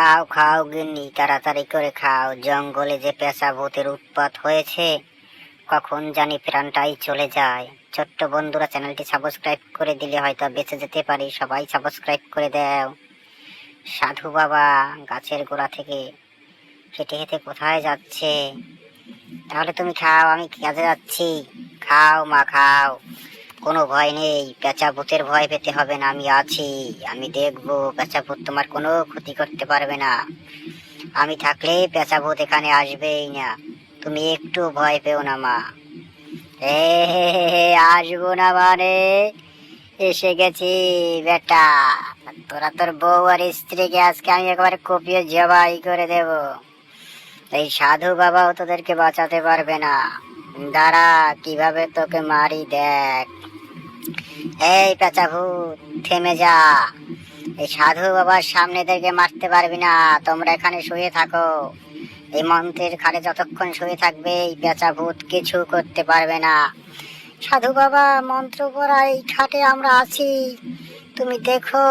খাও খাও গিন্নি, তাড়াতাড়ি করে খাও। জঙ্গলে যে পেঁচা ভূতের উৎপাত হয়েছে, কখন জানি প্রাণটাই চলে যায়। ছোট্ট বন্ধুরা, চ্যানেলটি সাবস্ক্রাইব করে দিলে হয়তো বেঁচে যেতে পারি। সবাই সাবস্ক্রাইব করে দাও। সাধু বাবা গাছের গোড়া থেকে হেঁটে হেঁটে কোথায় যাচ্ছে? তাহলে তুমি খাও, আমি কাজে যাচ্ছি। খাও মা খাও, কোনো ভয় নেই। পেঁচা ভূতের ভয় পেতে হবে না, আমি আছি। আমি দেখবো, পেঁচা ভূত তোমার কোনো ক্ষতি করতে পারবে না। আমি থাকলে পেঁচা ভূত এখানে আসবেই না। তুমি একটু ভয় পেও না মা। হে হে হে হে, আসবো না মানে? এসে গেছি বেটা। তোরা তোর বউ আর স্ত্রীকে আজকে আমি একেবারে কপিয়ে জবাই করে দেব। এই সাধু বাবাও তোদেরকে বাঁচাতে পারবে না। দাঁড়া, কিভাবে তোকে মারি দেখ। এই পেঁচা ভূত, থেমে যা। এই সাধু বাবার সামনে এদেরকে মারতে পারবি না। তোমরা এখানে শুয়ে থাকো। এই মন্ত্রের খাটে যতক্ষণ শুয়ে থাকবে, এই পেঁচা ভূত কিছু করতে পারবে না। সাধু বাবা, মন্ত্র পড়া এই খাটে আমরা আছি, তুমি দেখো।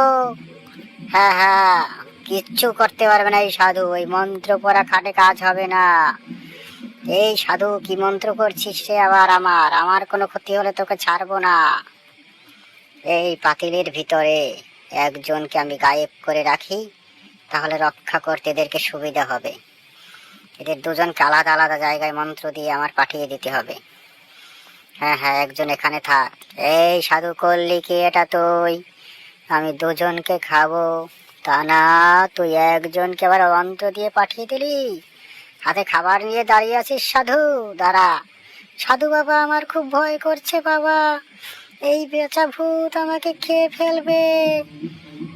হ্যাঁ হ্যাঁ, কিচ্ছু করতে পারবে না এই সাধু। এই মন্ত্র পড়া খাটে কাজ হবে না। এই সাধু, কি মন্ত্র করছিস রে আবার? আমার আমার কোনো ক্ষতি হলে তোকে ছাড়বো না। এই পাতিলের ভিতরে একজনকে আমি গায়েব করে রাখি, তাহলে রক্ষা করতে এদেরকে সুবিধা হবে। এদের দুজনকে আলাদা আলাদা জায়গায় মন্ত্র দিয়ে আমার পাঠিয়ে দিতে হবে। হ্যাঁ হ্যাঁ, একজন এখানে থাক। এই সাধু, করলি কি এটা তুই? আমি দুজনকে খাবো তা না, তুই একজনকে আবার মন্ত্র দিয়ে পাঠিয়ে দিলি। হাতে খাবার নিয়ে দাঁড়িয়ে আছিস সাধু? দাঁড়া। সাধু বাবা, আমার খুব ভয় করছে বাবা। এই পেঁচা ভূত আমাকে খেয়ে ফেলবে।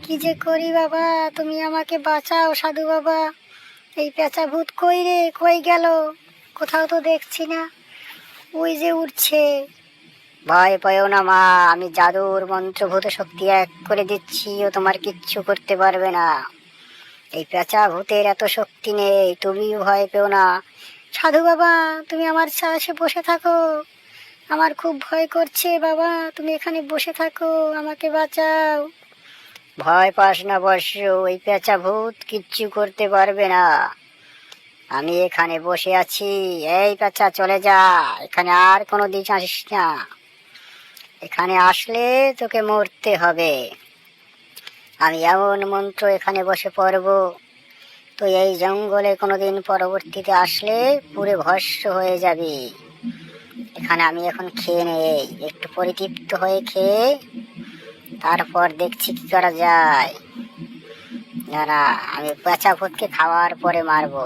কি যে করি বাবা, তুমি আমাকে বাঁচাও সাধু বাবা। এই পেঁচা ভূত কই রে, কই গেল? কোথাও তো দেখছি না। ওই যে উঠছে। ভয় পেও না মা, আমি জাদুর মন্ত্রভূত শক্তি এক করে দিচ্ছি, ও তোমার কিচ্ছু করতে পারবে না। এই পেঁচা ভূতের এত শক্তি নেই, তুমিও ভয় পেও না। সাধু বাবা, তুমি আমার চাষে বসে থাকো। আমার খুব ভয় করছে বাবা, তুমি এখানে বসে থাকো, আমাকে বাঁচাও। ভয় পাস না বর্ষ, ওই পেঁচা ভূত কিচ্ছু করতে পারবে না। আমি এখানে বসে আছি। এই পেঁচা, চলে যা, এখানে আর কোনো দিন আসিস না। এখানে আসলে তোকে মরতে হবে। আমি এমন মন্ত্র এখানে বসে পড়ব, তুই এই জঙ্গলে কোনোদিন পরবর্তীতে আসলে পুরো ভস্ম হয়ে যাবি। এখানে আমি এখন খেয়ে নেই, একটু পরিতৃপ্ত হয়ে খেয়ে তারপর দেখছি কি করা যায়। না না, আমি পেঁচা ভূতকে খাওয়ার পরে মারবো।